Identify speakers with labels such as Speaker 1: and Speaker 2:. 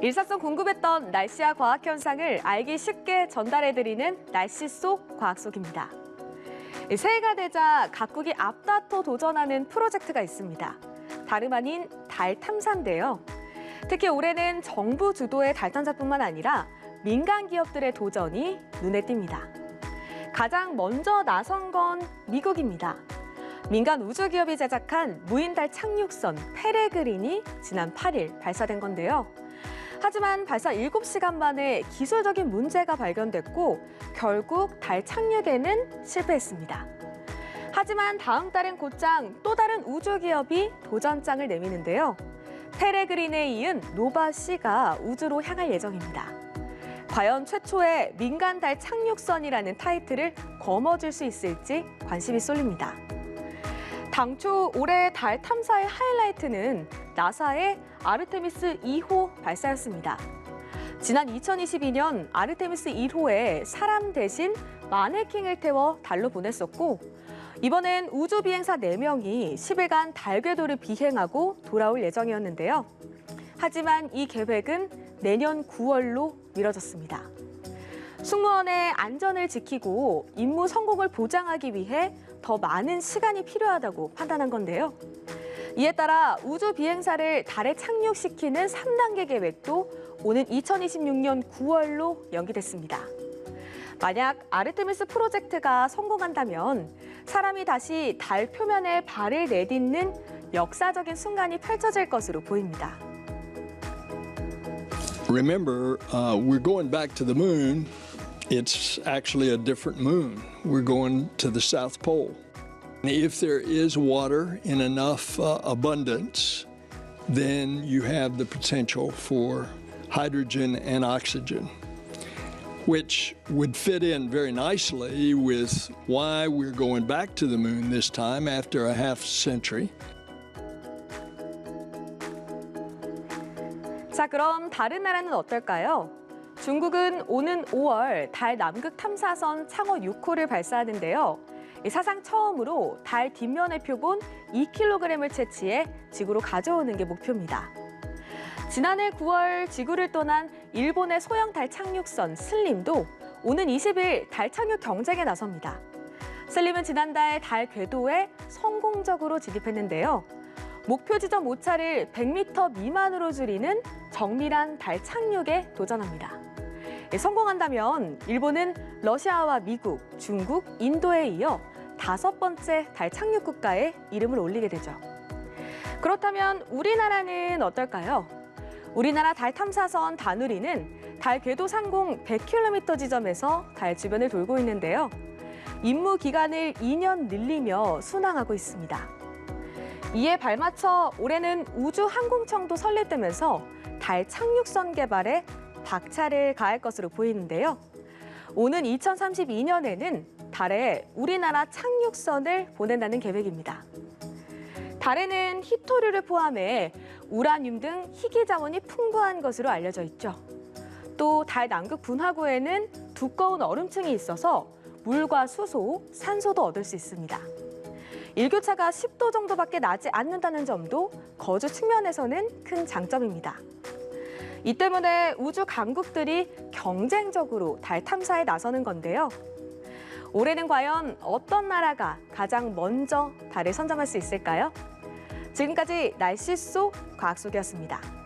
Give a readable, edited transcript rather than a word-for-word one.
Speaker 1: 일사성 궁금했던 날씨와 과학 현상을 알기 쉽게 전달해드리는 날씨 속 과학 속입니다. 새해가 되자 각국이 앞다퉈 도전하는 프로젝트가 있습니다. 다름 아닌 달 탐사인데요. 특히 올해는 정부 주도의 달 탐사뿐만 아니라 민간 기업들의 도전이 눈에 띕니다. 가장 먼저 나선 건 미국입니다. 민간 우주기업이 제작한 무인달 착륙선 페레그린이 지난 8일 발사된 건데요. 하지만 발사 7시간 만에 기술적인 문제가 발견됐고 결국 달 착륙에는 실패했습니다. 하지만 다음 달엔 곧장 또 다른 우주기업이 도전장을 내미는데요. 페레그린에 이은 노바C가 우주로 향할 예정입니다. 과연 최초의 민간 달 착륙선이라는 타이틀을 거머쥘 수 있을지 관심이 쏠립니다. 당초 올해 달 탐사의 하이라이트는 나사의 아르테미스 2호 발사였습니다. 지난 2022년 아르테미스 1호에 사람 대신 마네킹을 태워 달로 보냈었고 이번엔 우주 비행사 4명이 10일간 달 궤도를 비행하고 돌아올 예정이었는데요. 하지만 이 계획은 내년 9월로 미뤄졌습니다. 승무원의 안전을 지키고 임무 성공을 보장하기 위해 더 많은 시간이 필요하다고 판단한 건데요. 이에 따라 우주 비행사를 달에 착륙시키는 3단계 계획도 오는 2026년 9월로 연기됐습니다. 만약 아르테미스 프로젝트가 성공한다면 사람이 다시 달 표면에 발을 내딛는 역사적인 순간이 펼쳐질 것으로 보입니다.
Speaker 2: Remember, we're going back to the moon. It's actually a different moon. We're going to the South Pole. If there is water in enough abundance, then you have the potential for hydrogen and oxygen, which would fit in very nicely with why we're going back to the moon this time after a half century.
Speaker 1: 자, 그럼 다른 나라는 어떨까요? 중국은 오는 5월 달 남극 탐사선 창어 6호를 발사하는데요. 사상 처음으로 달 뒷면의 표본 2kg을 채취해 지구로 가져오는 게 목표입니다. 지난해 9월 지구를 떠난 일본의 소형 달 착륙선 슬림도 오는 20일 달 착륙 경쟁에 나섭니다. 슬림은 지난달 달 궤도에 성공적으로 진입했는데요. 목표 지점 오차를 100m 미만으로 줄이는 정밀한 달 착륙에 도전합니다. 성공한다면 일본은 러시아와 미국, 중국, 인도에 이어 5번째 달 착륙 국가에 이름을 올리게 되죠. 그렇다면 우리나라는 어떨까요? 우리나라 달 탐사선 다누리는 달 궤도 상공 100km 지점에서 달 주변을 돌고 있는데요. 임무 기간을 2년 늘리며 순항하고 있습니다. 이에 발맞춰 올해는 우주항공청도 설립되면서 달 착륙선 개발에 박차를 가할 것으로 보이는데요. 오는 2032년에는 달에 우리나라 착륙선을 보낸다는 계획입니다. 달에는 히토류를 포함해 우라늄 등 희귀 자원이 풍부한 것으로 알려져 있죠. 또 달 남극 분화구에는 두꺼운 얼음층이 있어서 물과 수소, 산소도 얻을 수 있습니다. 일교차가 10도 정도밖에 나지 않는다는 점도 거주 측면에서는 큰 장점입니다. 이 때문에 우주 강국들이 경쟁적으로 달 탐사에 나서는 건데요. 올해는 과연 어떤 나라가 가장 먼저 달을 선점할 수 있을까요? 지금까지 날씨 속 과학 속이었습니다.